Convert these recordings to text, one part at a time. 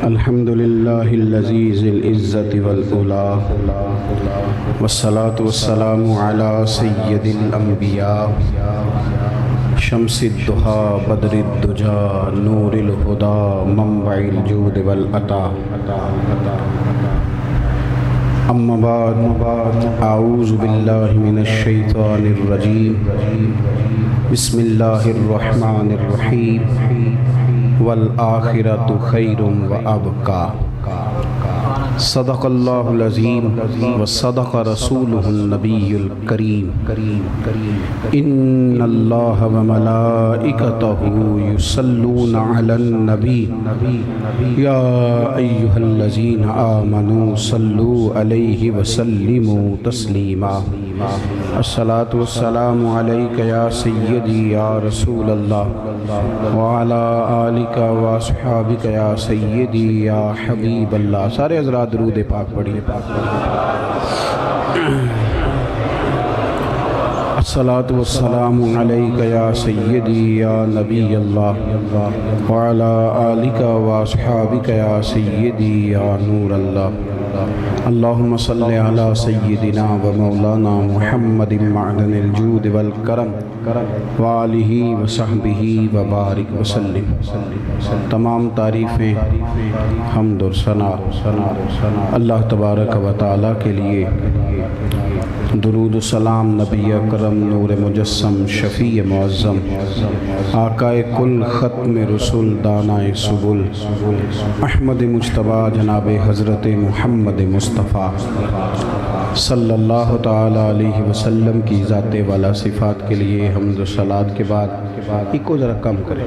الحمد لله الذي ذي العزة والعلا والصلاة والسلام على سيد الأنبياء شمس الضحى بدر الدجى نور الهدى منبع الجود والعطاء اما بعد اعوذ باللہ من الشیطان الرجیم بسم اللہ الرحمن الرحیم والآخرۃ خیر وابقی صدق اللہ العظیم وصدق رسولہ النبی الکریم ان اللہ وملائکتہ یصلون علی النبی یا ایہا الذین آمنوا صلوا علیہ وسلموا تسلیما الصلاۃ والسلام علیک یا سیدی یا رسول اللہ وعلی آلک واصحابک یا سیدی یا حبیب اللہ۔ سارے حضرات درود پاک پڑھیے۔ الصلاۃ والسلام علیک یا سیدی یا نبی اللہ وعلی آلک واصحابک یا سیدی یا نور اللہ۔ اللہم صلی علی سیدنا و مولانا محمد معدن الجود والکرم وآلہ وصحبہ وبارک وسلم۔ تمام تعریفیں حمد و ثنا اللہ تبارک و تعالیٰ کے لیے، درود و سلام نبی اکرم نور مجسم شفیع معظم آقا کل ختم رسول دانائے سبل احمد مجتبیٰ جناب حضرت محمد مصطفیٰ صلی اللہ تعالیٰ علیہ وسلم کی ذات والا صفات کے لیے حمد و صلات کے بعد ایک ذرا کم کریں۔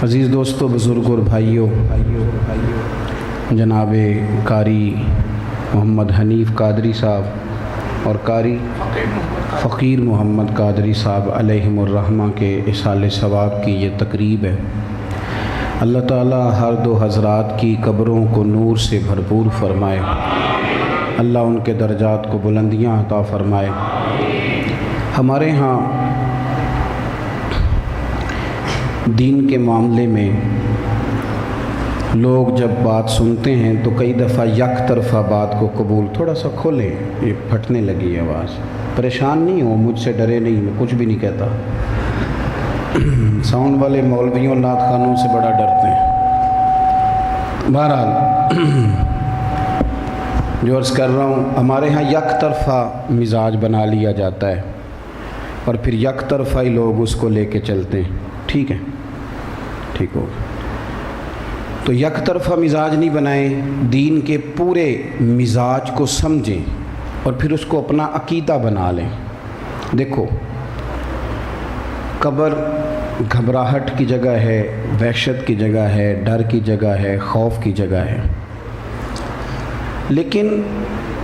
عزیز دوستو، بزرگ اور بھائیوں، جناب قاری محمد حنیف قادری صاحب اور قاری فقیر محمد قادری صاحب علیہم الرحمہ کے اصال ثواب کی یہ تقریب ہے۔ اللہ تعالیٰ ہر دو حضرات کی قبروں کو نور سے بھرپور فرمائے، اللہ ان کے درجات کو بلندیاں عطا فرمائے۔ ہمارے ہاں دین کے معاملے میں لوگ جب بات سنتے ہیں تو کئی دفعہ یک طرفہ بات کو قبول، تھوڑا سا کھولیں، یہ پھٹنے لگی آواز، پریشان نہیں ہو، مجھ سے ڈرے نہیں، میں کچھ بھی نہیں کہتا۔ ساؤنڈ والے مولویوں نعت خوانوں سے بڑا ڈرتے ہیں۔ بہرحال جو عرض کر رہا ہوں، ہمارے ہاں یک طرفہ مزاج بنا لیا جاتا ہے اور پھر یک طرفہ ہی لوگ اس کو لے کے چلتے ہیں۔ ٹھیک ہے، ٹھیک ہو، تو یک طرفہ مزاج نہیں بنائیں، دین کے پورے مزاج کو سمجھیں اور پھر اس کو اپنا عقیدہ بنا لیں۔ دیکھو، قبر گھبراہٹ کی جگہ ہے، وحشت کی جگہ ہے، ڈر کی جگہ ہے، خوف کی جگہ ہے، لیکن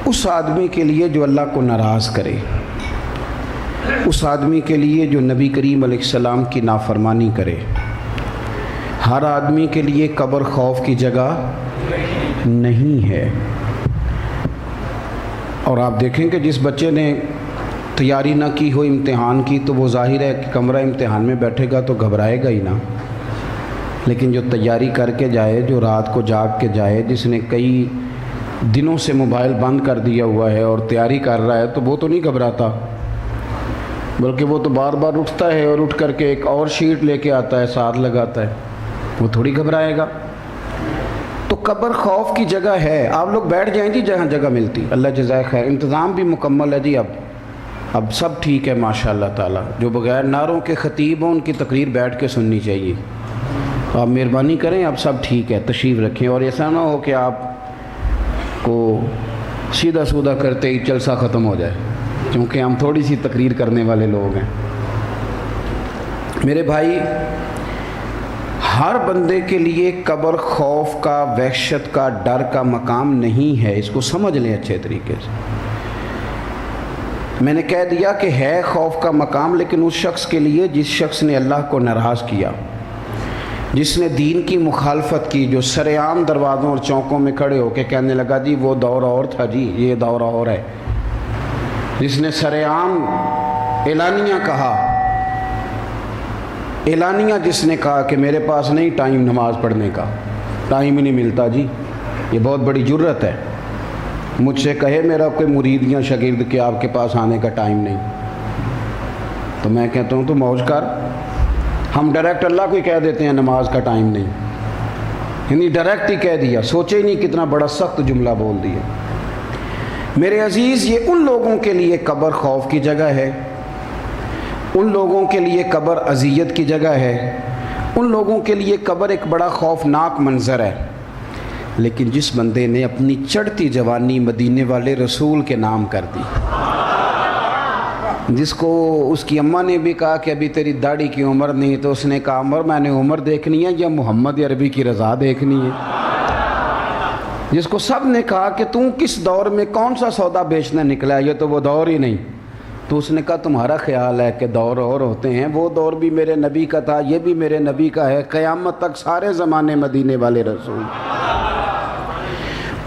اس آدمی کے لیے جو اللہ کو ناراض کرے، اس آدمی کے لیے جو نبی کریم علیہ السلام کی نافرمانی کرے، ہر آدمی کے لیے قبر خوف کی جگہ نہیں ہے۔ اور آپ دیکھیں کہ جس بچے نے تیاری نہ کی ہو امتحان کی تو وہ ظاہر ہے کہ کمرہ امتحان میں بیٹھے گا تو گھبرائے گا ہی نا، لیکن جو تیاری کر کے جائے، جو رات کو جاگ کے جائے، جس نے کئی دنوں سے موبائل بند کر دیا ہوا ہے اور تیاری کر رہا ہے، تو وہ تو نہیں گھبراتا، بلکہ وہ تو بار بار اٹھتا ہے اور اٹھ کر کے ایک اور شیٹ لے کے آتا ہے، ساتھ لگاتا ہے، وہ تھوڑی گھبرائے گا۔ تو قبر خوف کی جگہ ہے۔ آپ لوگ بیٹھ جائیں جی جہاں جگہ ملتی، اللہ جزائے خیر، انتظام بھی مکمل ہے جی، اب سب ٹھیک ہے ماشاء اللہ تعالیٰ۔ جو بغیر نعروں کے خطیب ہوں ان کی تقریر بیٹھ کے سننی چاہیے، تو آپ مہربانی کریں، اب سب ٹھیک ہے، تشریف رکھیں، اور ایسا نہ ہو کہ آپ کو سیدھا سودھا کرتے ہی جلسہ ختم ہو جائے، کیونکہ ہم تھوڑی سی تقریر کرنے والے لوگ ہیں۔ میرے بھائی، ہر بندے کے لیے قبر خوف کا، وحشت کا، ڈر کا مقام نہیں ہے، اس کو سمجھ لیں اچھے طریقے سے۔ میں نے کہہ دیا کہ ہے خوف کا مقام، لیکن اس شخص کے لیے جس شخص نے اللہ کو ناراض کیا، جس نے دین کی مخالفت کی، جو سر عام دروازوں اور چوکوں میں کھڑے ہو کے کہنے لگا جی وہ دور اور تھا جی، یہ دور اور ہے، جس نے سر عام اعلانیہ کہا، اعلانیہ جس نے کہا کہ میرے پاس نہیں ٹائم نماز پڑھنے کا، ٹائم ہی نہیں ملتا جی، یہ بہت بڑی جرت ہے۔ مجھ سے کہے میرا کوئی مرید یا شاگرد کہ آپ کے پاس آنے کا ٹائم نہیں، تو میں کہتا ہوں تو موج کر۔ ہم ڈائریکٹ اللہ کو ہی کہہ دیتے ہیں نماز کا ٹائم نہیں، یعنی ڈائریکٹ ہی کہہ دیا، سوچے ہی نہیں کتنا بڑا سخت جملہ بول دیا۔ میرے عزیز، یہ ان لوگوں کے لیے قبر خوف کی جگہ ہے، ان لوگوں کے لیے قبر اذیت کی جگہ ہے، ان لوگوں کے لیے قبر ایک بڑا خوفناک منظر ہے۔ لیکن جس بندے نے اپنی چڑھتی جوانی مدینے والے رسول کے نام کر دی، جس کو اس کی اماں نے بھی کہا کہ ابھی تیری داڑھی کی عمر نہیں، تو اس نے کہا عمر میں نے عمر دیکھنی ہے یا محمد عربی کی رضا دیکھنی ہے؟ جس کو سب نے کہا کہ تم کس دور میں کون سا سودا بیچنا نکلا ہے، یہ تو وہ دور ہی نہیں، تو اس نے کہا تمہارا خیال ہے کہ دور اور ہوتے ہیں، وہ دور بھی میرے نبی کا تھا، یہ بھی میرے نبی کا ہے، قیامت تک سارے زمانے مدینے والے رسول۔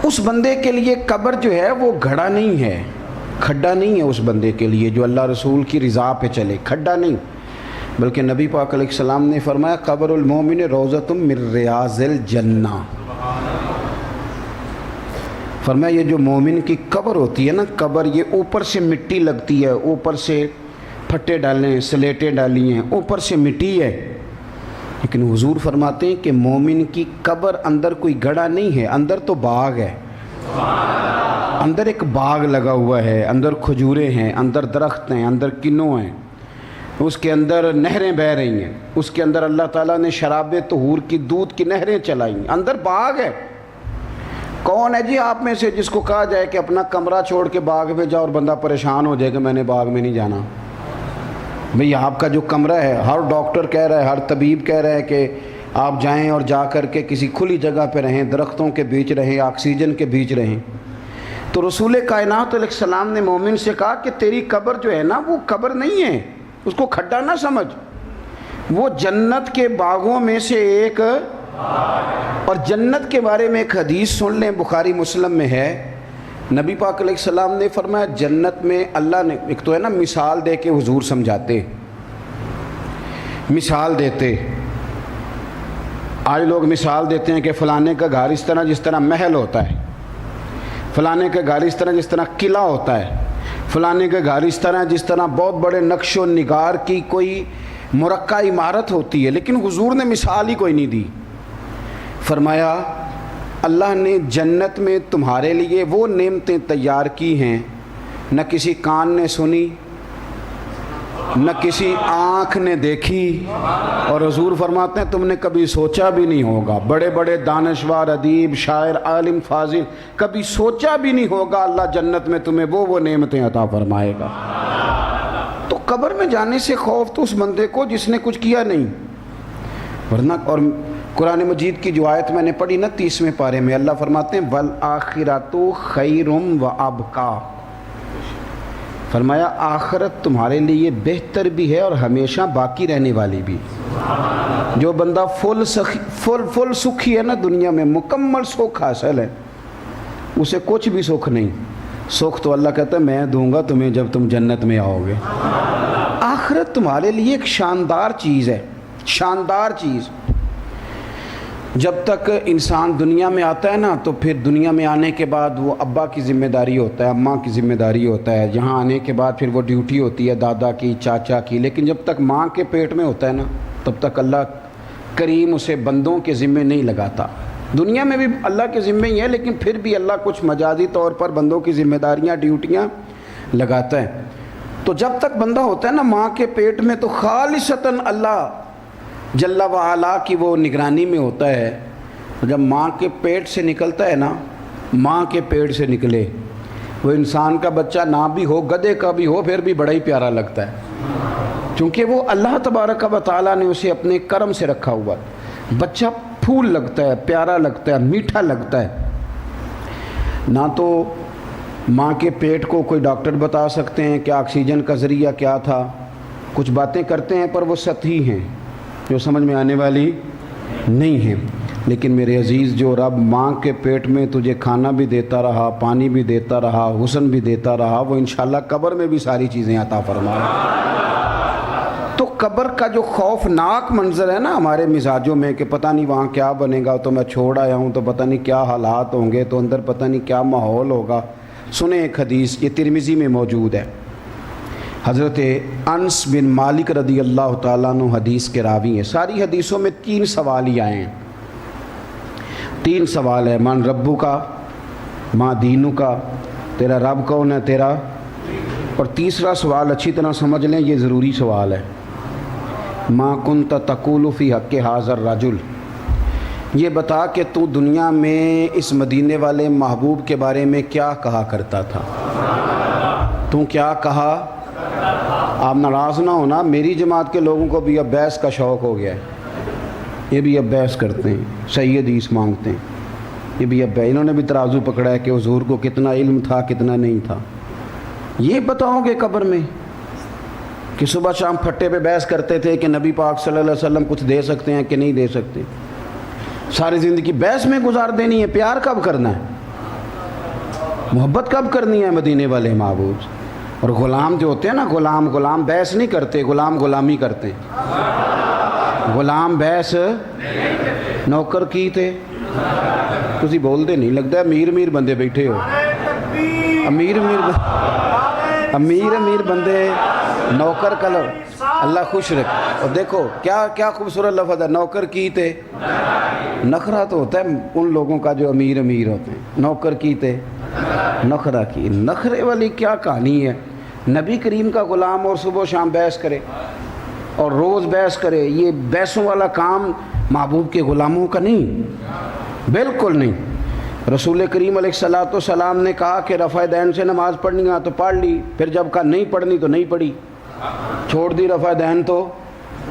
اس بندے کے لیے قبر جو ہے وہ گھڑا نہیں ہے، کھڈا نہیں ہے اس بندے کے لیے جو اللہ رسول کی رضا پہ چلے، کھڈا نہیں، بلکہ نبی پاک علیہ السلام نے فرمایا قبر المومن روضۃ من ریاض الجنہ۔ فرمایا یہ جو مومن کی قبر ہوتی ہے نا، قبر یہ اوپر سے مٹی لگتی ہے، اوپر سے پھٹے ڈالیں، سلیٹیں ڈالی ہیں، اوپر سے مٹی ہے، لیکن حضور فرماتے ہیں کہ مومن کی قبر اندر کوئی گڑھا نہیں ہے، اندر تو باغ ہے، اندر ایک باغ لگا ہوا ہے، اندر کھجوریں ہیں، اندر درخت ہیں، اندر کنوں ہیں، اس کے اندر نہریں بہہ رہی ہیں، اس کے اندر اللہ تعالیٰ نے شراب طہور کی دودھ کی نہریں چلائی ہیں، اندر باغ ہے۔ کون ہے جی آپ میں سے جس کو کہا جائے کہ اپنا کمرہ چھوڑ کے باغ میں جاؤ اور بندہ پریشان ہو جائے کہ میں نے باغ میں نہیں جانا؟ بھئی آپ کا جو کمرہ ہے، ہر ڈاکٹر کہہ رہا ہے، ہر طبیب کہہ رہا ہے کہ آپ جائیں اور جا کر کے کسی کھلی جگہ پہ رہیں، درختوں کے بیچ رہیں، آکسیجن کے بیچ رہیں۔ تو رسول کائنات علیہ السلام نے مومن سے کہا کہ تیری قبر جو ہے نا وہ قبر نہیں ہے، اس کو کھڈا نہ سمجھ، وہ جنت کے باغوں میں سے ایک، اور جنت کے بارے میں ایک حدیث سن لیں، بخاری مسلم میں ہے، نبی پاک علیہ السلام نے فرمایا جنت میں اللہ نے، ایک تو ہے نا مثال دے کے حضور سمجھاتے، مثال دیتے، آج لوگ مثال دیتے ہیں کہ فلانے کا گھر اس طرح جس طرح محل ہوتا ہے، فلانے کا گھر اس طرح جس طرح قلعہ ہوتا ہے، فلانے کا گھر اس طرح جس طرح بہت بڑے نقش و نگار کی کوئی مرقع عمارت ہوتی ہے، لیکن حضور نے مثال ہی کوئی نہیں دی۔ فرمایا اللہ نے جنت میں تمہارے لیے وہ نعمتیں تیار کی ہیں نہ کسی کان نے سنی، نہ کسی آنکھ نے دیکھی، اور حضور فرماتے ہیں تم نے کبھی سوچا بھی نہیں ہوگا، بڑے بڑے دانشور، ادیب، شاعر، عالم، فاضل کبھی سوچا بھی نہیں ہوگا اللہ جنت میں تمہیں وہ نعمتیں عطا فرمائے گا۔ تو قبر میں جانے سے خوف تو اس بندے کو جس نے کچھ کیا نہیں، ورنہ، اور قرآن مجید کی جو آیت میں نے پڑھی نا 30ویں پارے میں، اللہ فرماتے ہیں وَالْآخِرَةُ خَيْرٌ وَأَبْقَىٰ، فرمایا آخرت تمہارے لیے بہتر بھی ہے اور ہمیشہ باقی رہنے والی بھی۔ جو بندہ فل سکھی ہے نا دنیا میں، مکمل سکھ حاصل ہے، اسے کچھ بھی سکھ نہیں، سکھ تو اللہ کہتا ہے میں دوں گا تمہیں جب تم جنت میں آؤ گے۔ آخرت تمہارے لیے ایک شاندار چیز ہے، شاندار چیز۔ جب تک انسان دنیا میں آتا ہے نا تو پھر دنیا میں آنے کے بعد وہ ابا کی ذمہ داری ہوتا ہے، اماں کی ذمہ داری ہوتا ہے، یہاں آنے کے بعد پھر وہ ڈیوٹی ہوتی ہے دادا کی، چاچا کی، لیکن جب تک ماں کے پیٹ میں ہوتا ہے نا تب تک اللہ کریم اسے بندوں کے ذمے نہیں لگاتا۔ دنیا میں بھی اللہ کے ذمے ہی ہے، لیکن پھر بھی اللہ کچھ مجازی طور پر بندوں کی ذمہ داریاں، ڈیوٹیاں لگاتا ہے۔ تو جب تک بندہ ہوتا ہے نا ماں کے پیٹ میں تو خالصتاً اللہ جل وعلا کی وہ نگرانی میں ہوتا ہے۔ جب ماں کے پیٹ سے نکلتا ہے نا، ماں کے پیٹ سے نکلے، وہ انسان کا بچہ نہ بھی ہو، گدھے کا بھی ہو، پھر بھی بڑا ہی پیارا لگتا ہے، کیونکہ وہ اللہ تبارک و تعالیٰ نے اسے اپنے کرم سے رکھا ہوا۔ بچہ پھول لگتا ہے، پیارا لگتا ہے، میٹھا لگتا ہے۔ نہ تو ماں کے پیٹ کو کوئی ڈاکٹر بتا سکتے ہیں کہ آکسیجن کا ذریعہ کیا تھا، کچھ باتیں کرتے ہیں پر وہ سطحی ہیں، جو سمجھ میں آنے والی نہیں ہیں۔ لیکن میرے عزیز، جو رب ماں کے پیٹ میں تجھے کھانا بھی دیتا رہا، پانی بھی دیتا رہا، حسن بھی دیتا رہا، وہ انشاءاللہ قبر میں بھی ساری چیزیں عطا فرمائے۔ تو قبر کا جو خوفناک منظر ہے نا ہمارے مزاجوں میں کہ پتہ نہیں وہاں کیا بنے گا، تو میں چھوڑ آیا ہوں تو پتہ نہیں کیا حالات ہوں گے، تو اندر پتہ نہیں کیا ماحول ہوگا. سنیں ایک حدیث، یہ ترمذی میں موجود ہے. حضرت انس بن مالک رضی اللہ تعالیٰ عنہ حدیث کے راوی ہیں. ساری حدیثوں میں 3 سوال ہی آئے ہیں. 3 سوال ہے، من ربو کا، ماں دینو کا، تیرا رب کون ہے تیرا. اور تیسرا سوال اچھی طرح سمجھ لیں، یہ ضروری سوال ہے، ما کنت تقول فی حق ھذا الرجل. یہ بتا کہ تو دنیا میں اس مدینے والے محبوب کے بارے میں کیا کہا کرتا تھا. تو کیا کہا؟ آپ ناراض نہ ہونا، میری جماعت کے لوگوں کو بھی اب بحث کا شوق ہو گیا ہے. یہ بھی اب بحث کرتے ہیں، صحیح حدیث مانگتے ہیں. یہ بھی اب انہوں نے بھی ترازو پکڑا ہے کہ حضور کو کتنا علم تھا کتنا نہیں تھا. یہ بتاؤ گے قبر میں کہ صبح شام پھٹے پہ بحث کرتے تھے کہ نبی پاک صلی اللہ علیہ وسلم کچھ دے سکتے ہیں کہ نہیں دے سکتے. ساری زندگی بحث میں گزار دینی ہے. پیار کب کرنا ہے؟ محبت کب کرنی ہے مدینے والے محبوب. اور غلام جو ہوتے ہیں نا، غلام بحث نہیں کرتے، غلام غلامی کرتے. غلام بحث نوکر کی تھے. تسی بولتے نہیں، لگتا ہے امیر بندے بیٹھے ہو. امیر بندے نوکر کا اللہ خوش رکھے. اور دیکھو کیا خوبصورت لفظ ہے، نوکر کی تھے. نخرہ تو ہوتا ہے ان لوگوں کا جو امیر ہوتے ہیں. نوکر کی تھے، نخرہ کی. نخرے والی کیا کہانی ہے؟ نبی کریم کا غلام اور صبح و شام بحث کرے اور روز بحث کرے. یہ بحثوں والا کام محبوب کے غلاموں کا نہیں، بالکل نہیں. رسول کریم علیہ الصلوۃ والسلام نے کہا کہ رفع دین سے نماز پڑھنی ہے تو پڑھ لی، پھر جب کہا نہیں پڑھنی تو نہیں پڑھی، چھوڑ دی رفع دین. تو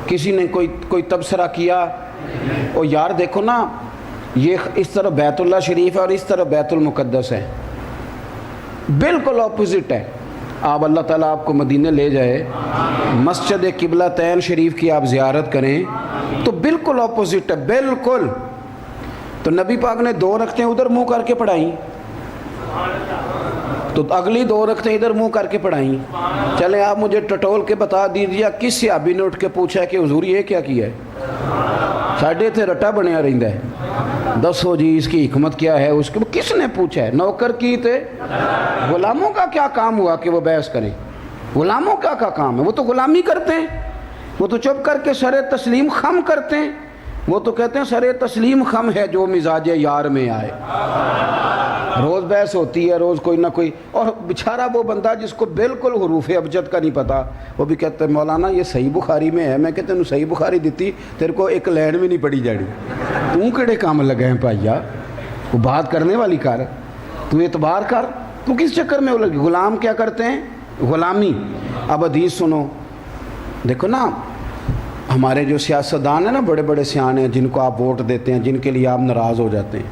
کسی نے کوئی تبصرہ کیا؟ اور یار دیکھو نا، یہ اس طرف بیت اللہ شریف ہے اور اس طرف بیت المقدس ہے، بالکل اپوزٹ ہے. آپ اللہ تعالیٰ آپ کو مدینے لے جائے، مسجد قبلہ تین شریف کی آپ زیارت کریں تو بالکل اپوزٹ ہے، بالکل. تو نبی پاک نے 2 رکعتیں ادھر منہ کر کے پڑھائیں تو اگلی 2 رکعتیں ادھر منہ کر کے پڑھائیں. چلیں آپ مجھے ٹٹول کے بتا دیجیے کس صحابی نے اٹھ کے پوچھا ہے کہ حضور یہ کیا ہے؟ ساڑھے تھے رٹا بنیا رہندا ہے. دسو جی اس کی حکمت کیا ہے؟ اس کے کس نے پوچھا ہے؟ نوکر کی تھے. غلاموں کا کیا کام ہوا کہ وہ بحث کریں؟ غلاموں کا کام ہے؟ وہ تو غلامی کرتے ہیں، وہ تو چپ کر کے سر تسلیم خم کرتے ہیں. وہ تو کہتے ہیں سر تسلیم خم ہے جو مزاج یار میں آئے. روز بحث ہوتی ہے، روز کوئی نہ کوئی. اور بیچارہ وہ بندہ جس کو بالکل حروف ابجد کا نہیں پتا، وہ بھی کہتے ہیں مولانا یہ صحیح بخاری میں ہے. میں کہتے ہیں صحیح بخاری دیتی تیرے کو ایک لین بھی نہیں پڑی جاڑی. تو کیڑے کام لگے ہیں پائیا؟ وہ بات کرنے والی کر، تو اعتبار کر. تو کس چکر میں وہ لگے؟ غلام کیا کرتے ہیں؟ غلامی. اب حدیث سنو. دیکھو نا ہمارے جو سیاستدان ہیں نا، بڑے بڑے سیانے ہیں جن کو آپ ووٹ دیتے ہیں، جن کے لیے آپ ناراض ہو جاتے ہیں.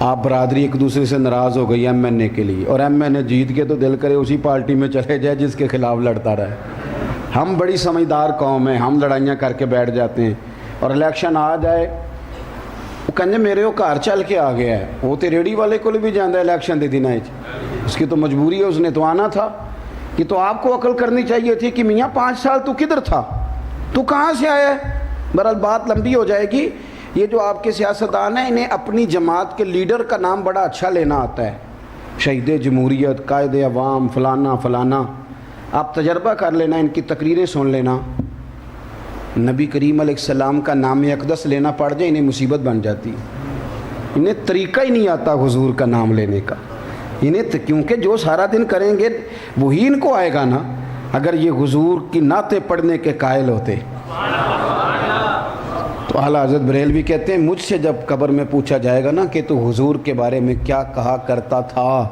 آپ برادری ایک دوسرے سے ناراض ہو گئی ایم این اے کے لیے، اور ایم این اے جیت کے تو دل کرے اسی پارٹی میں چلے جائے جس کے خلاف لڑتا رہے. ہم بڑی سمجھدار قوم ہیں، ہم لڑائیاں کر کے بیٹھ جاتے ہیں. اور الیکشن آ جائے وہ کہنے میرے وہ گھر چل کے آ گیا ہے. وہ تو ریڑھی والے کو بھی جانا ہے الیکشن دے دینا، اس کی تو مجبوری ہے، اس نے تو آنا تھا. کہ تو آپ کو عقل کرنی چاہیے تھی کہ میاں 5 سال تو کدھر تھا، تو کہاں سے آیا ہے؟ بہرحال بات لمبی ہو جائے گی. یہ جو آپ کے سیاستدان ہیں انہیں اپنی جماعت کے لیڈر کا نام بڑا اچھا لینا آتا ہے، شہید جمہوریت، قائد عوام، فلانا فلانا. آپ تجربہ کر لینا، ان کی تقریریں سن لینا. نبی کریم علیہ السلام کا نام اقدس لینا پڑ جائے انہیں مصیبت بن جاتی. انہیں طریقہ ہی نہیں آتا حضور کا نام لینے کا. انہیں کیونکہ جو سارا دن کریں گے وہی ان کو آئے گا نا، اگر یہ حضور کی نعتیں پڑھنے کے قائل ہوتے. تو اعلیٰ حضرت بریلوی کہتے ہیں مجھ سے جب قبر میں پوچھا جائے گا نا کہ تو حضور کے بارے میں کیا کہا کرتا تھا،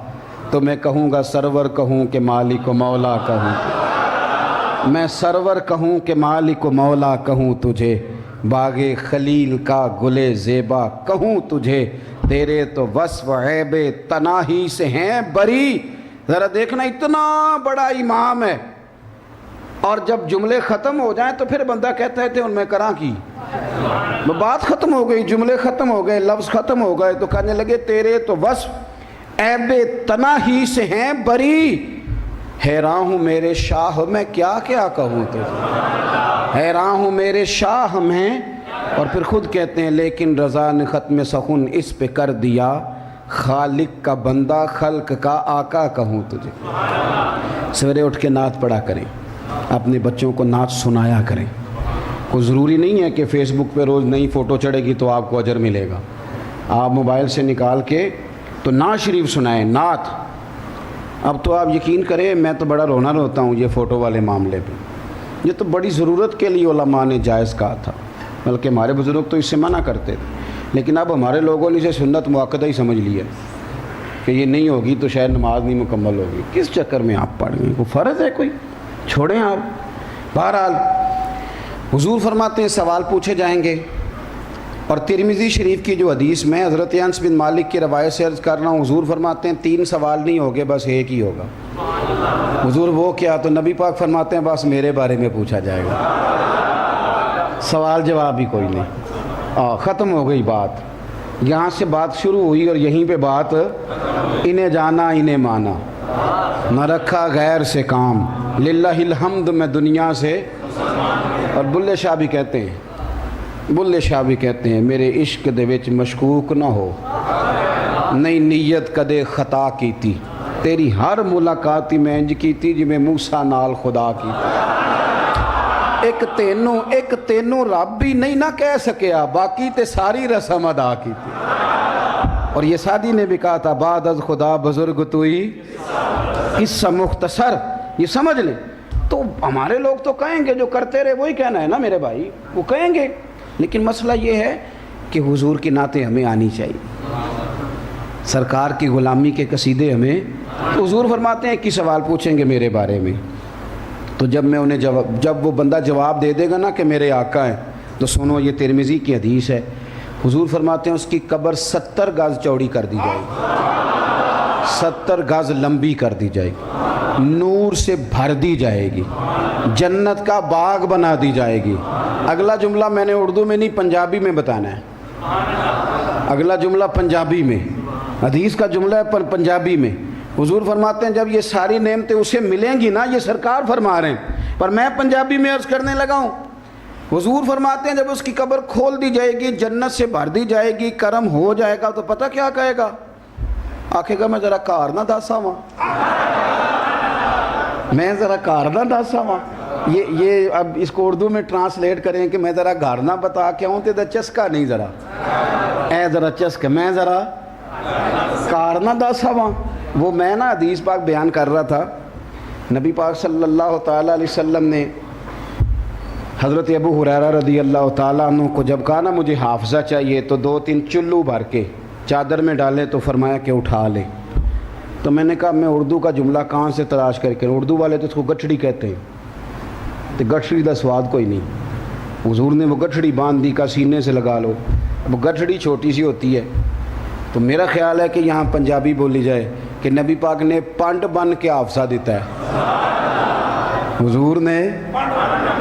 تو میں کہوں گا سرور کہوں کہ مالک و مولا کہوں. میں سرور کہوں کہ مالک و مولا کہوں تجھے، باغ خلیل کا گلے زیبا کہوں تجھے. تیرے تو وصف عیب تناہی سے ہیں بری. ذرا دیکھنا اتنا بڑا امام ہے، اور جب جملے ختم ہو جائیں تو پھر بندہ کہتا ہے تھے ان میں کراں کی. بات ختم ہو گئی، جملے ختم ہو گئے، لفظ ختم ہو گئے، تو کہنے لگے تیرے تو وصف عیب تناہی سے ہیں بری. حیران ہوں میرے شاہ میں کیا کیا کہوں تجھے، حیران ہوں میرے شاہ میں. اور پھر خود کہتے ہیں لیکن رضا نے ختم سخن اس پہ کر دیا، خالق کا بندہ خلق کا آقا کہوں تجھے. سویرے اٹھ کے نعت پڑھا کریں، اپنے بچوں کو نعت سنایا کریں. کوئی ضروری نہیں ہے کہ فیس بک پہ روز نئی فوٹو چڑھے گی تو آپ کو اجر ملے گا. آپ موبائل سے نکال کے تو نعت شریف سنائیں، نعت. اب تو آپ یقین کریں میں تو بڑا رونا روتا ہوں یہ فوٹو والے معاملے پہ. یہ تو بڑی ضرورت کے لیے علماء نے جائز کہا تھا، بلکہ ہمارے بزرگ تو اس سے منع کرتے تھے، لیکن اب ہمارے لوگوں نے اسے سنت مؤکدہ ہی سمجھ لیا کہ یہ نہیں ہوگی تو شاید نماز نہیں مکمل ہوگی. کس چکر میں آپ پڑھ گئے؟ کوئی فرض ہے کوئی؟ چھوڑیں آپ. بہرحال حضور فرماتے ہیں سوال پوچھے جائیں گے. اور ترمذی شریف کی جو حدیث میں حضرت انس بن مالک کی روایت سے عرض کر رہا ہوں، حضور فرماتے ہیں 3 سوال نہیں ہوگے، بس ایک ہی ہوگا. حضور وہ کیا؟ تو نبی پاک فرماتے ہیں بس میرے بارے میں پوچھا جائے گا، سوال جواب ہی کوئی نہیں. ختم ہو گئی بات. یہاں سے بات شروع ہوئی اور یہیں پہ بات انہیں جانا انہیں مانا، نہ رکھا غیر سے کام، للہ الحمد میں دنیا سے. اور بلے شاہ بھی کہتے ہیں، بلے شاہ بھی کہتے ہیں میرے عشق دے وچ مشکوک نہ ہو، نئی نیت کدے خطا کیتی، تیری ہر ملاقات میں انج کیتی جویں موسیٰ نال خدا کیتی. ایک تینوں رب بھی نہیں نہ کہہ سکیا، باقی تے ساری رسم ادا کیتی. اور یہ سادی نے بھی کہا تھا بعد از خدا بزرگ توئی قصہ مختصر. یہ سمجھ لیں. تو ہمارے لوگ تو کہیں گے جو کرتے رہے وہی کہنا ہے نا میرے بھائی، وہ کہیں گے. لیکن مسئلہ یہ ہے کہ حضور کی نعتیں ہمیں آنی چاہیے، سرکار کی غلامی کے قصیدے ہمیں. تو حضور فرماتے ہیں کہ سوال پوچھیں گے میرے بارے میں، تو جب وہ بندہ جواب دے دے گا نا کہ میرے آقا ہیں، تو سنو یہ ترمذی کی حدیث ہے. حضور فرماتے ہیں اس کی قبر 70 گز چوڑی کر دی جائے گی، 70 گز لمبی کر دی جائے گی، نور سے بھر دی جائے گی، جنت کا باغ بنا دی جائے گی. اگلا جملہ میں نے اردو میں نہیں پنجابی میں بتانا ہے. اگلا جملہ پنجابی میں، حدیث کا جملہ ہے پر پنجابی میں. حضور فرماتے ہیں جب یہ ساری نعمتیں اسے ملیں گی نا، یہ سرکار فرما رہے ہیں پر میں پنجابی میں عرض کرنے لگا ہوں. حضور فرماتے ہیں جب اس کی قبر کھول دی جائے گی، جنت سے بھر دی جائے گی، کرم ہو جائے گا، تو پتہ کیا کہے گا؟ آکھے گا میں ذرا کار نہ داسا ہوں، میں ذرا کار نہ داسا ہوں. یہ اب اس کو اردو میں ٹرانسلیٹ کریں کہ میں ذرا گھر نہ بتا کے ہوں تے چسکا نہیں، ذرا اے ذرا چسکا، میں ذرا کار نہ داسا ہوں. وہ میں نا حدیث پاک بیان کر رہا تھا. نبی پاک صلی اللہ تعالیٰ علیہ وسلم نے حضرت ابو ہریرہ رضی اللہ تعالیٰ عنہ کو جب کہا نا مجھے حافظہ چاہیے، تو 2-3 چلو بھر کے چادر میں ڈالے تو فرمایا کہ اٹھا لے. تو میں نے کہا میں اردو کا جملہ کہاں سے تلاش کر کے، اردو والے تو اس کو گٹھڑی کہتے ہیں، تو گٹھڑی کا سواد کوئی نہیں. حضور نے وہ گٹھڑی باندھ دی، کا سینے سے لگا لو. وہ گٹھڑی چھوٹی سی ہوتی ہے، تو میرا خیال ہے کہ یہاں پنجابی بولی جائے کہ نبی پاک نے پانڈ بن کے حافظہ دیتا ہے. حضور نے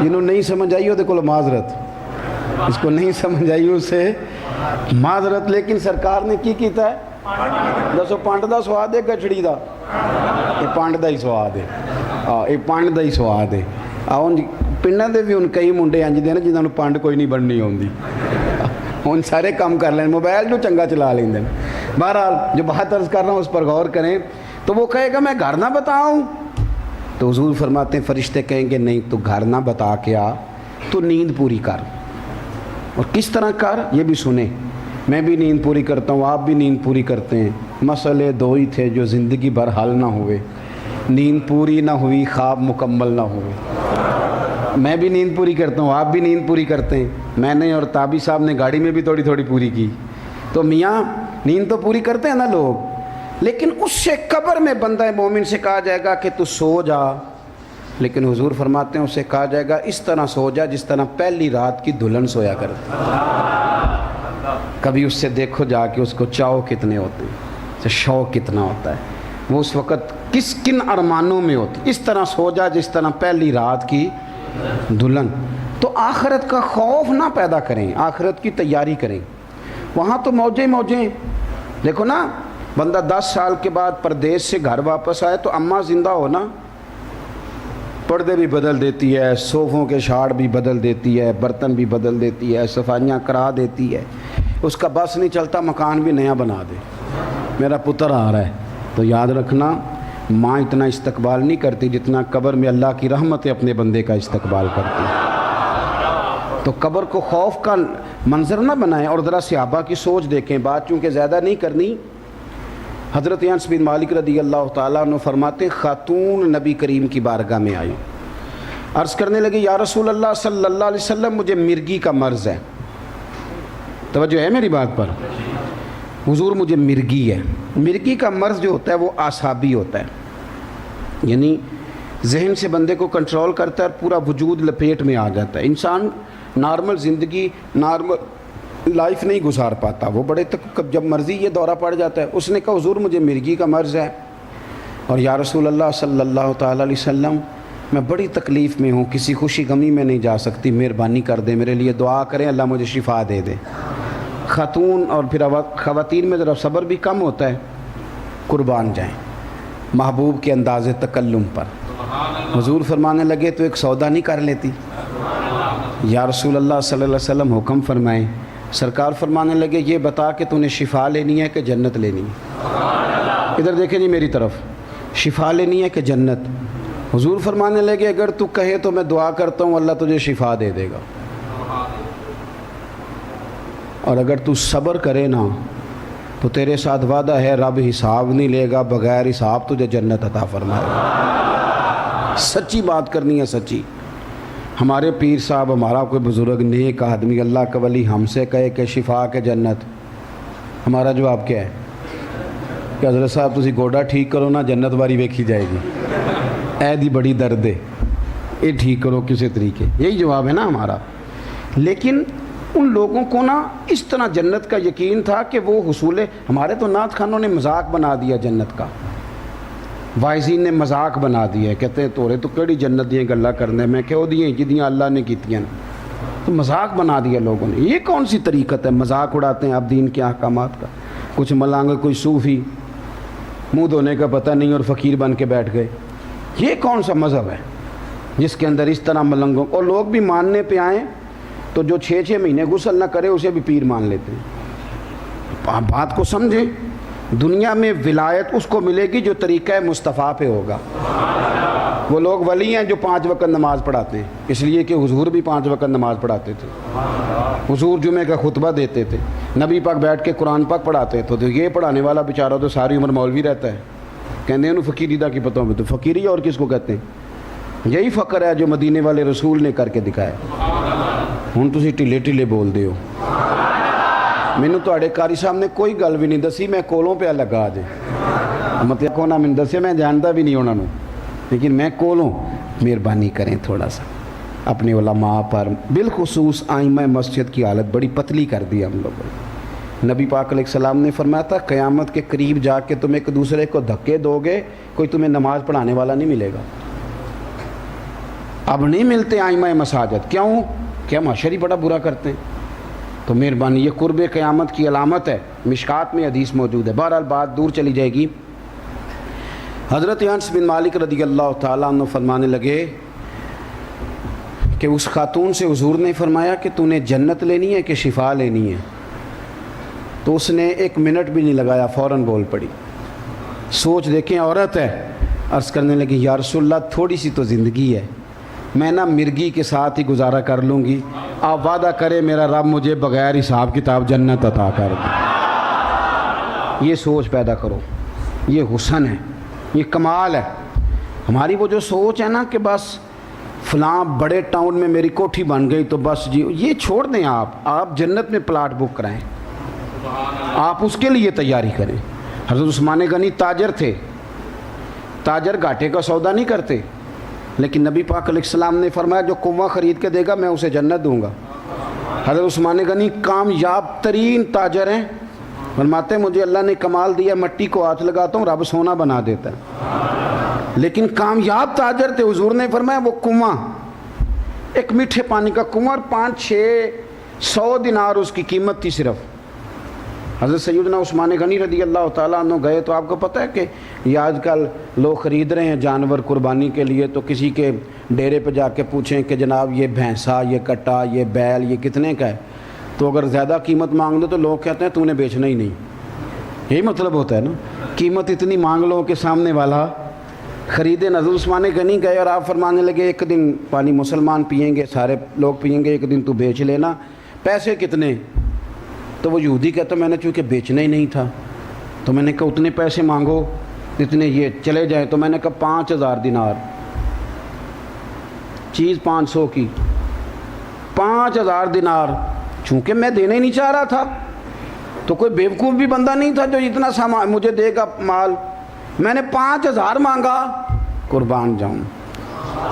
جنہوں نہیں سمجھ آئی وہ کو معذرت، اس کو نہیں سمجھ آئی اسے معذرت. لیکن سرکار نے کی کیتا ہے؟ دسو پانڈ دا سواد ہے گٹھڑی دا؟ یہ پانڈ دا ہی سواد ہے. یہ پانڈ دا ہی سواد ہے. پنڈاں دے بھی ہن کئی منڈے انج دے نا جنہاں نوں پانڈ کوئی نہیں بننی آندی، ہن سارے کام کر لین، موبائل نوں چنگا چلا لیندے. بہرحال جو بات عرض کر رہا ہوں اس پر غور کریں. تو وہ کہے گا میں گھر نہ بتاؤں، تو حضور فرماتے ہیں فرشتے کہیں گے نہیں، تو گھر نہ بتا کے آ، تو نیند پوری کر. اور کس طرح کر یہ بھی سنیں. میں بھی نیند پوری کرتا ہوں، آپ بھی نیند پوری کرتے ہیں. مسئلے 2 ہی تھے جو زندگی بھر حل نہ ہوئے، نیند پوری نہ ہوئی، خواب مکمل نہ ہوئے. میں بھی نیند پوری کرتا ہوں، آپ بھی نیند پوری کرتے ہیں. میں نے اور تابی صاحب نے گاڑی میں بھی تھوڑی تھوڑی پوری کی. تو میاں نیند تو پوری کرتے ہیں نا لوگ، لیکن اس سے قبر میں بندہ مومن سے کہا جائے گا کہ تو سو جا. لیکن حضور فرماتے ہیں اسے کہا جائے گا اس طرح سو جا جس طرح پہلی رات کی دلہن سویا کرتی. کبھی اس سے دیکھو جا کے اس کو چاؤ کتنے ہوتے ہیں، اسے شوق کتنا ہوتا ہے، وہ اس وقت کن ارمانوں میں ہوتی. اس طرح سو جا جس طرح پہلی رات کی دلہن. تو آخرت کا خوف نہ پیدا کریں، آخرت کی تیاری کریں. وہاں تو موجیں. دیکھو نا، بندہ 10 سال کے بعد پردیس سے گھر واپس آئے تو اماں زندہ ہو نا، پردے بھی بدل دیتی ہے، صوفوں کے شاڑ بھی بدل دیتی ہے، برتن بھی بدل دیتی ہے، صفائیاں کرا دیتی ہے، اس کا بس نہیں چلتا مکان بھی نیا بنا دے۔ میرا پتر آ رہا ہے تو یاد رکھنا ماں اتنا استقبال نہیں کرتی جتنا قبر میں اللہ کی رحمتیں اپنے بندے کا استقبال کرتی ہے۔ تو قبر کو خوف کا منظر نہ بنائیں، اور ذرا صحابہ کی سوچ دیکھیں۔ بات چونکہ زیادہ نہیں کرنی، حضرت انس بن مالک رضی اللہ تعالیٰ عنہ فرماتے ہیں خاتون نبی کریم کی بارگاہ میں آئی، عرض کرنے لگے یا رسول اللہ صلی اللہ علیہ وسلم مجھے مرگی کا مرض ہے۔ توجہ ہے میری بات پر؟ حضور مجھے مرگی ہے۔ مرگی کا مرض جو ہوتا ہے وہ اعصابی ہوتا ہے، یعنی ذہن سے بندے کو کنٹرول کرتا ہے اور پورا وجود لپیٹ میں آ جاتا ہے۔ انسان نارمل زندگی، نارمل لائف نہیں گزار پاتا، وہ بڑے تک جب مرضی یہ دورہ پڑ جاتا ہے۔ اس نے کہا حضور مجھے مرگی کا مرض ہے، اور یا رسول اللہ صلی اللہ تعالیٰ علیہ وسلم میں بڑی تکلیف میں ہوں، کسی خوشی غمی میں نہیں جا سکتی، مہربانی کر دیں، میرے لیے دعا کریں اللہ مجھے شفا دے دے۔ خاتون اور پھر خواتین میں ذرا صبر بھی کم ہوتا ہے، قربان جائیں محبوب کے انداز تکلم پر۔ حضور فرمانے لگے تو ایک سودا نہیں کر لیتی؟ یا رسول اللہ صلی اللہ علیہ وسلم حکم فرمائیں۔ سرکار فرمانے لگے یہ بتا کہ تو نے شفا لینی ہے کہ جنت لینی ہے؟ ادھر دیکھیں جی میری طرف، شفا لینی ہے کہ جنت؟ حضور فرمانے لگے اگر تو کہے تو میں دعا کرتا ہوں اللہ تجھے شفا دے دے گا، اور اگر تو صبر کرے نا تو تیرے ساتھ وعدہ ہے رب حساب نہیں لے گا، بغیر حساب تجھے جنت عطا فرمائے گا۔ سچی بات کرنی ہے، سچی۔ ہمارے پیر صاحب، ہمارا کوئی بزرگ نیک آدمی اللہ کا ولی ہم سے کہے کہ شفا کے جنت، ہمارا جواب کیا ہے کہ حضرت صاحب تسی گوڈا ٹھیک کرو نا جنت واری ویکھی جائے گی، اے دی بڑی درد ہے یہ ٹھیک کرو کسی طریقے، یہی جواب ہے نا ہمارا۔ لیکن ان لوگوں کو نا اس طرح جنت کا یقین تھا کہ وہ حصول، ہمارے تو نعت خانوں نے مذاق بنا دیا جنت کا، واعظین نے مذاق بنا دیا ہے، کہتے ہیں تورے تو کیڑی جنت دیاں گلاں کرنے، میں کہو دیاں جدیاں اللہ نے کیتیاں، تو مذاق بنا دیا لوگوں نے۔ یہ کون سی طریقت ہے؟ مذاق اڑاتے ہیں اب دین کے احکامات کا۔ کچھ ملانگ کوئی صوفی منہ دھونے کا پتہ نہیں اور فقیر بن کے بیٹھ گئے، یہ کون سا مذہب ہے جس کے اندر اس طرح ملنگوں، اور لوگ بھی ماننے پہ آئیں تو جو 6 مہینے غسل نہ کرے اسے بھی پیر مان لیتے ہیں۔ آپ بات کو سمجھیں، دنیا میں ولایت اس کو ملے گی جو طریقہ مصطفیٰ پہ ہوگا۔ وہ لوگ ولی ہیں جو 5 وقت نماز پڑھاتے ہیں، اس لیے کہ حضور بھی 5 وقت نماز پڑھاتے تھے، حضور جمعہ کا خطبہ دیتے تھے، نبی پاک بیٹھ کے قرآن پاک پڑھاتے تھے، تو یہ پڑھانے والا بیچارہ تو ساری عمر مولوی رہتا ہے، کہتے ہیں انہوں فقیری دا کی پتہ ہوں، تو فقیری اور کس کو کہتے ہیں؟ یہی فقر ہے جو مدینے والے رسول نے کر کے دکھایا۔ ہوں تسی ٹھلے ٹھلے بول دے ہو، مینوں تواڈے قاری صاحب نے کوئی گل بھی نہیں دسی، میں کولوں پہ لگا دے، مطلب کو نہ میں دسے، میں جانتا بھی نہیں انہوں نے، لیکن میں کولوں مہربانی کریں تھوڑا سا اپنے علماء پر، بالخصوص آئمہ مسجد کی حالت بڑی پتلی کر دی ہم لوگوں نے۔ نبی پاک علیہ السلام نے فرمایا تھا قیامت کے قریب جا کے تم ایک دوسرے کو دھکے دو گے، کوئی تمہیں نماز پڑھانے والا نہیں ملے گا۔ اب نہیں ملتے آئمہ مساجد، کیوں؟ کہ ہم حشر بڑا برا کرتے ہیں۔ تو مہربانی، یہ قرب قیامت کی علامت ہے، مشکات میں حدیث موجود ہے۔ بہرحال بات دور چلی جائے گی۔ حضرت انس بن مالک رضی اللہ تعالیٰ عنہ فرمانے لگے کہ اس خاتون سے حضور نے فرمایا کہ تو نے جنت لینی ہے کہ شفا لینی ہے؟ تو اس نے 1 منٹ بھی نہیں لگایا، فوراً بول پڑی۔ سوچ دیکھیں، عورت ہے، عرض کرنے لگی یا رسول اللہ تھوڑی سی تو زندگی ہے، میں نا مرگی کے ساتھ ہی گزارا کر لوں گی، آپ وعدہ کرے میرا رب مجھے بغیر حساب کتاب جنت عطا کر دے۔ یہ سوچ پیدا کرو، یہ حسن ہے، یہ کمال ہے۔ ہماری وہ جو سوچ ہے نا کہ بس فلاں بڑے ٹاؤن میں میری کوٹھی بن گئی تو بس جی، یہ چھوڑ دیں، آپ جنت میں پلاٹ بک کرائیں، آپ اس کے لیے تیاری کریں۔ حضرت عثمان غنی تاجر تھے، تاجر گھاٹے کا سودا نہیں کرتے، لیکن نبی پاک علیہ السلام نے فرمایا جو کنواں خرید کے دے گا میں اسے جنت دوں گا۔ حضرت عثمان غنی کامیاب ترین تاجر ہیں، فرماتے ہیں مجھے اللہ نے کمال دیا، مٹی کو ہاتھ لگاتا ہوں رب سونا بنا دیتا ہے، لیکن کامیاب تاجر تھے۔ حضور نے فرمایا وہ کنواں، ایک میٹھے پانی کا کنواں، اور 500-600 دینار اس کی قیمت تھی صرف۔ حضرت سیدنا عثمان غنی رضی اللہ تعالیٰ عنہ گئے تو آپ کو پتہ ہے کہ یہ آج کل لوگ خرید رہے ہیں جانور قربانی کے لیے، تو کسی کے ڈیرے پہ جا کے پوچھیں کہ جناب یہ بھینسا، یہ کٹا، یہ بیل، یہ کتنے کا ہے، تو اگر زیادہ قیمت مانگ دو تو لوگ کہتے ہیں تو نے بیچنا ہی نہیں. یہی مطلب ہوتا ہے نا، قیمت اتنی مانگ لو کہ سامنے والا خریدے. حضرت عثمان غنی گئے اور آپ فرمانے لگے ایک دن پانی مسلمان پئیں گے، سارے لوگ پئیں گے، ایک دن تو بیچ لینا. پیسے کتنے؟ تو وہ یہودی کہتا میں نے چونکہ بیچنا ہی نہیں تھا تو میں نے کہا اتنے پیسے مانگو اتنے یہ چلے جائیں. تو میں نے کہا 5000 دینار، چیز 500 کی، 5000 دینار. چونکہ میں دینا ہی نہیں چاہ رہا تھا تو کوئی بیوقوف بھی بندہ نہیں تھا جو اتنا سامان مجھے دے گا مال. میں نے 5000 مانگا، قربان جاؤں.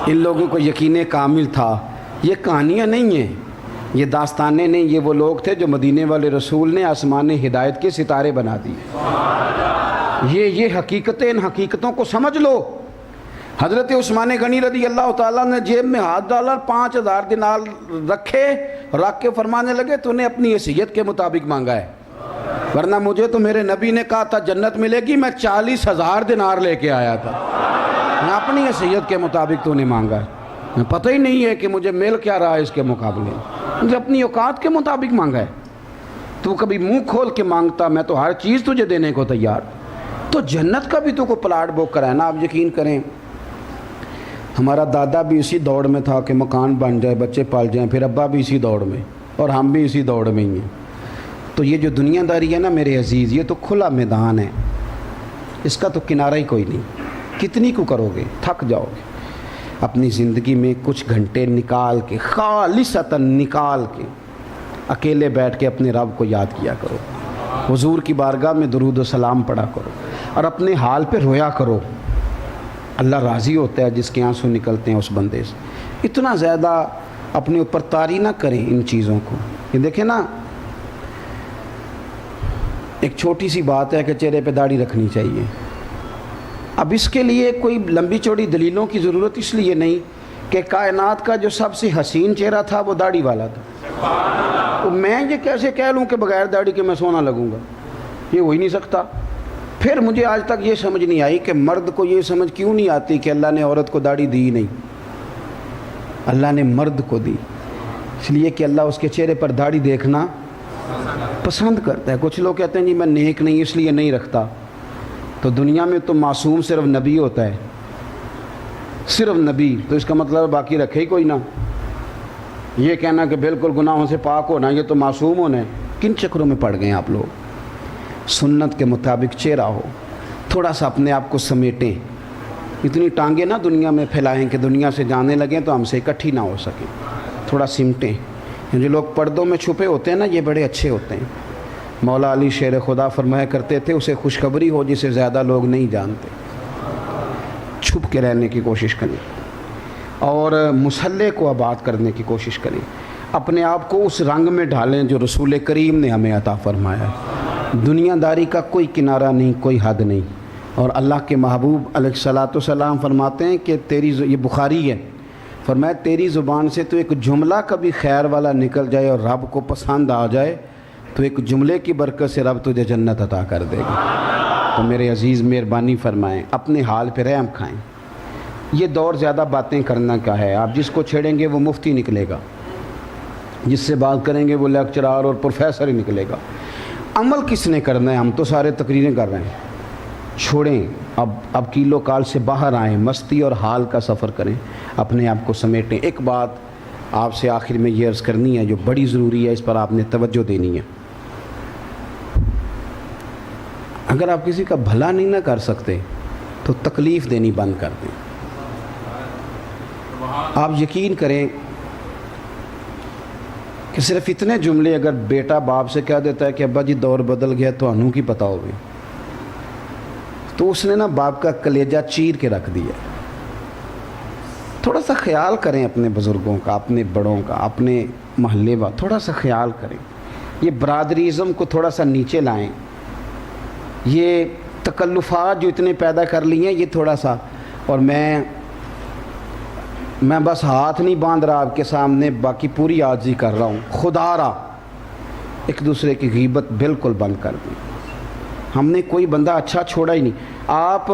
ان لوگوں کو یقین کامل تھا. یہ کہانیاں نہیں ہیں، یہ داستانیں نہیں، یہ وہ لوگ تھے جو مدینے والے رسول نے آسمان ہدایت کے ستارے بنا دیے. یہ حقیقتیں، ان حقیقتوں کو سمجھ لو. حضرت عثمان غنی رضی اللہ تعالیٰ نے جیب میں ہاتھ ڈالا، 5000 دینار رکھے، رکھ کے فرمانے لگے تو نے اپنی حیثیت کے مطابق مانگا ہے، ورنہ مجھے تو میرے نبی نے کہا تھا جنت ملے گی، میں 40,000 دینار لے کے آیا تھا. میں اپنی حیثیت کے مطابق تو نے مانگا ہے، میں پتہ ہی نہیں ہے کہ مجھے مل کیا رہا ہے اس کے مقابلے، مجھے اپنی اوقات کے مطابق مانگا ہے. تو کبھی منہ کھول کے مانگتا میں تو ہر چیز تجھے دینے کو تیار. تو جنت کا بھی تو کو پلاٹ بک کرا ہے نا. آپ یقین کریں ہمارا دادا بھی اسی دوڑ میں تھا کہ مکان بن جائے، بچے پال جائیں، پھر ابا بھی اسی دوڑ میں، اور ہم بھی اسی دوڑ میں ہی ہیں. تو یہ جو دنیا داری ہے نا میرے عزیز، یہ تو کھلا میدان ہے، اس کا تو کنارہ ہی کوئی نہیں. کتنی کو کرو گے، تھک جاؤ گے. اپنی زندگی میں کچھ گھنٹے نکال کے، خالصتاً نکال کے، اکیلے بیٹھ کے اپنے رب کو یاد کیا کرو، حضور کی بارگاہ میں درود و سلام پڑھا کرو، اور اپنے حال پہ رویا کرو. اللہ راضی ہوتا ہے جس کے آنسو نکلتے ہیں اس بندے سے. اتنا زیادہ اپنے اوپر طاری نہ کریں ان چیزوں کو. یہ دیکھیں نا، ایک چھوٹی سی بات ہے کہ چہرے پہ داڑھی رکھنی چاہیے. اب اس کے لیے کوئی لمبی چوڑی دلیلوں کی ضرورت اس لیے نہیں کہ کائنات کا جو سب سے حسین چہرہ تھا وہ داڑھی والا تھا. تو میں یہ کیسے کہہ لوں کہ بغیر داڑھی کے میں سونا لگوں گا؟ یہ ہو ہی نہیں سکتا. پھر مجھے آج تک یہ سمجھ نہیں آئی کہ مرد کو یہ سمجھ کیوں نہیں آتی کہ اللہ نے عورت کو داڑھی دی نہیں. اللہ نے مرد کو دی اس لیے کہ اللہ اس کے چہرے پر داڑھی دیکھنا پسند کرتا ہے. کچھ لوگ کہتے ہیں جی میں نیک نہیں اس لیے نہیں رکھتا. تو دنیا میں تو معصوم صرف نبی ہوتا ہے، صرف نبی. تو اس کا مطلب باقی رکھے ہی کوئی نہ. یہ کہنا کہ بالکل گناہوں سے پاک ہونا یہ تو معصوم ہونا ہے. کن چکروں میں پڑ گئے ہیں آپ لوگ؟ سنت کے مطابق چہرہ ہو، تھوڑا سا اپنے آپ کو سمیٹیں. اتنی ٹانگیں نہ دنیا میں پھیلائیں کہ دنیا سے جانے لگیں تو ہم سے اکٹھی نہ ہو سکیں. تھوڑا سمٹیں. جو لوگ پردوں میں چھپے ہوتے ہیں نا یہ بڑے اچھے ہوتے ہیں. مولا علی شیر خدا فرمایا کرتے تھے اسے خوشخبری ہو جسے زیادہ لوگ نہیں جانتے. چھپ کے رہنے کی کوشش کریں اور مسلح کو آباد کرنے کی کوشش کریں. اپنے آپ کو اس رنگ میں ڈھالیں جو رسول کریم نے ہمیں عطا فرمایا ہے. دنیا داری کا کوئی کنارہ نہیں، کوئی حد نہیں. اور اللہ کے محبوب علیہ الصلاۃ والسلام فرماتے ہیں کہ یہ بخاری ہے، فرمایا تیری زبان سے تو ایک جملہ کبھی خیر والا نکل جائے اور رب کو پسند آ جائے تو ایک جملے کی برکت سے رب تجھے جنت عطا کر دے گا. تو میرے عزیز مہربانی فرمائیں، اپنے حال پہ رحم کھائیں. یہ دور زیادہ باتیں کرنا کا ہے. آپ جس کو چھیڑیں گے وہ مفتی نکلے گا، جس سے بات کریں گے وہ لیکچرار اور پروفیسر ہی نکلے گا. عمل کس نے کرنا ہے؟ ہم تو سارے تقریریں کر رہے ہیں. چھوڑیں، اب کیلو کال سے باہر آئیں، مستی اور حال کا سفر کریں، اپنے آپ کو سمیٹیں. ایک بات آپ سے آخر میں یہ عرض کرنی ہے جو بڑی ضروری ہے، اس پر آپ نے توجہ دینی ہے. اگر آپ کسی کا بھلا نہیں نہ کر سکتے تو تکلیف دینی بند کر دیں. آپ یقین کریں کہ صرف اتنے جملے اگر بیٹا باپ سے کہہ دیتا ہے کہ ابا جی دور بدل گیا تو انہوں کی پتہ ہوگی، تو اس نے نا باپ کا کلیجہ چیر کے رکھ دیا. تھوڑا سا خیال کریں اپنے بزرگوں کا، اپنے بڑوں کا، اپنے محلے کا تھوڑا سا خیال کریں. یہ برادریزم کو تھوڑا سا نیچے لائیں. یہ تکلفات جو اتنے پیدا کر لی ہیں یہ تھوڑا سا، اور میں بس ہاتھ نہیں باندھ رہا آپ کے سامنے، باقی پوری عاجزی کر رہا ہوں. خدا را ایک دوسرے کی غیبت بالکل بند کر دی. ہم نے کوئی بندہ اچھا چھوڑا ہی نہیں. آپ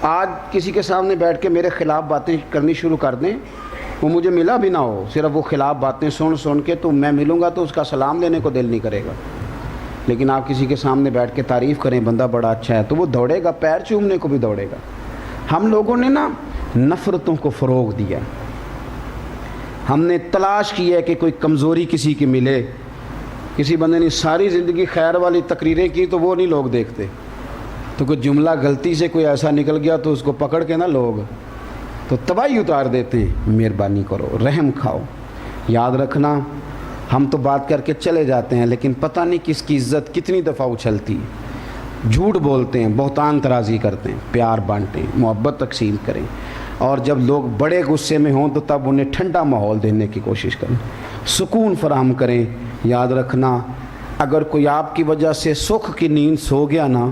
آج کسی کے سامنے بیٹھ کے میرے خلاف باتیں کرنی شروع کر دیں، وہ مجھے ملا بھی نہ ہو، صرف وہ خلاف باتیں سن کے تو میں ملوں گا تو اس کا سلام دینے کو دل نہیں کرے گا، لیکن آپ کسی کے سامنے بیٹھ کے تعریف کریں بندہ بڑا اچھا ہے تو وہ دوڑے گا، پیر چومنے کو بھی دوڑے گا۔ ہم لوگوں نے نا نفرتوں کو فروغ دیا، ہم نے تلاش کی ہے کہ کوئی کمزوری کسی کی ملے۔ کسی بندے نے ساری زندگی خیر والی تقریریں کی تو وہ نہیں لوگ دیکھتے، تو کوئی جملہ غلطی سے کوئی ایسا نکل گیا تو اس کو پکڑ کے نا لوگ تو تباہی اتار دیتے ہیں۔ مہربانی کرو، رحم کھاؤ۔ یاد رکھنا ہم تو بات کر کے چلے جاتے ہیں لیکن پتہ نہیں کس کی عزت کتنی دفعہ اچھلتی ہے۔ جھوٹ بولتے ہیں، بہتان ترازی کرتے ہیں، پیار بانٹیں، محبت تقسیم کریں، اور جب لوگ بڑے غصے میں ہوں تو تب انہیں ٹھنڈا ماحول دینے کی کوشش کریں، سکون فراہم کریں۔ یاد رکھنا اگر کوئی آپ کی وجہ سے سکھ کی نیند سو گیا نا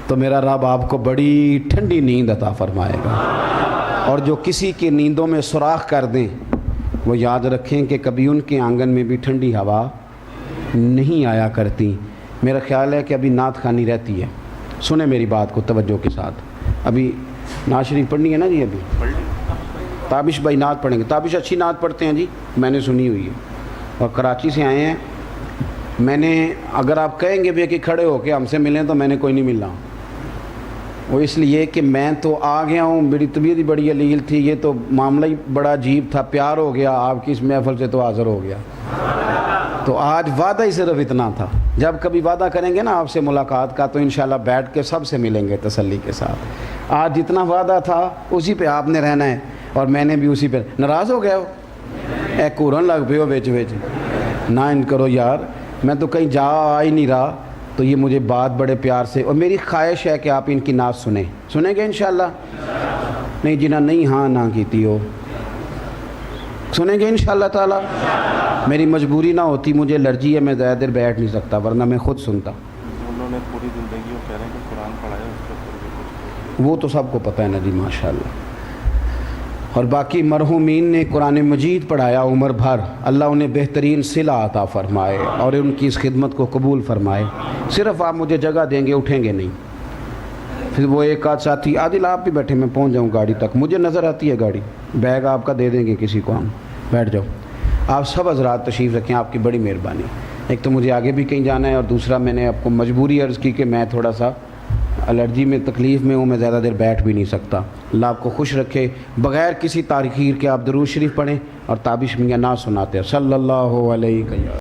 تو میرا رب آپ کو بڑی ٹھنڈی نیند عطا فرمائے گا، اور جو کسی کی نیندوں میں سوراخ کر دیں وہ یاد رکھیں کہ کبھی ان کے آنگن میں بھی ٹھنڈی ہوا نہیں آیا کرتی۔ میرا خیال ہے کہ ابھی نعت خوانی رہتی ہے، سنیں میری بات کو توجہ کے ساتھ۔ ابھی نعت شریف پڑھنی ہے نا جی، ابھی تابش بھائی نعت پڑھیں گے۔ تابش اچھی نعت پڑھتے ہیں جی، میں نے سنی ہوئی ہے، اور کراچی سے آئے ہیں۔ میں نے اگر آپ کہیں گے بھی کہ کھڑے ہو کے ہم سے ملیں تو میں نے کوئی نہیں ملنا، وہ اس لیے کہ میں تو آ گیا ہوں، میری طبیعت ہی بڑی علیل تھی، یہ تو معاملہ ہی بڑا عجیب تھا، پیار ہو گیا آپ کی اس محفل سے تو حاضر ہو گیا۔ تو آج وعدہ ہی صرف اتنا تھا، جب کبھی وعدہ کریں گے نا آپ سے ملاقات کا تو انشاءاللہ بیٹھ کے سب سے ملیں گے تسلی کے ساتھ۔ آج جتنا وعدہ تھا اسی پہ آپ نے رہنا ہے، اور میں نے بھی اسی پہ۔ ناراض ہو گیا ہو اے کورن لگ پہ ہو بیچ نہ ان کرو یار، میں تو کہیں جا آ ہی نہیں رہا، تو یہ مجھے بات بڑے پیار سے، اور میری خواہش ہے کہ آپ ان کی نعت سنیں گے انشاءاللہ؟ نہیں جنہاں نہیں ہاں نہ کیتی ہو، سنیں گے انشاءاللہ تعالی؟ میری مجبوری نہ ہوتی، مجھے الرجی ہے، میں زیادہ دیر بیٹھ نہیں سکتا ورنہ میں خود سنتا۔ انہوں نے پوری زندگی وہ کہہ رہے ہیں کہ قرآن پڑھا ہے، اس کے اوپر بھی وہ تو سب کو پتہ ہے نا جی ماشاءاللہ۔ اور باقی مرحومین نے قرآن مجید پڑھایا عمر بھر، اللہ انہیں بہترین صلہ عطا فرمائے اور ان کی اس خدمت کو قبول فرمائے۔ صرف آپ مجھے جگہ دیں گے، اٹھیں گے نہیں۔ پھر وہ ایک آدھ ساتھی، عادل آپ بھی بیٹھے، میں پہنچ جاؤں گاڑی تک، مجھے نظر آتی ہے گاڑی، بیگ آپ کا دے دیں گے کسی کو، ہم بیٹھ جاؤ۔ آپ سب حضرات تشریف رکھیں، آپ کی بڑی مہربانی۔ ایک تو مجھے آگے بھی کہیں جانا ہے، اور دوسرا میں نے آپ کو مجبوری عرض کی کہ میں تھوڑا سا الرجی میں تکلیف میں ہوں، میں زیادہ دیر بیٹھ بھی نہیں سکتا۔ اللہ آپ کو خوش رکھے۔ بغیر کسی تاخیر کے آپ درود شریف پڑھیں اور تابش میاں نعت سناتے ہیں، صلی اللہ علیہ وسلم۔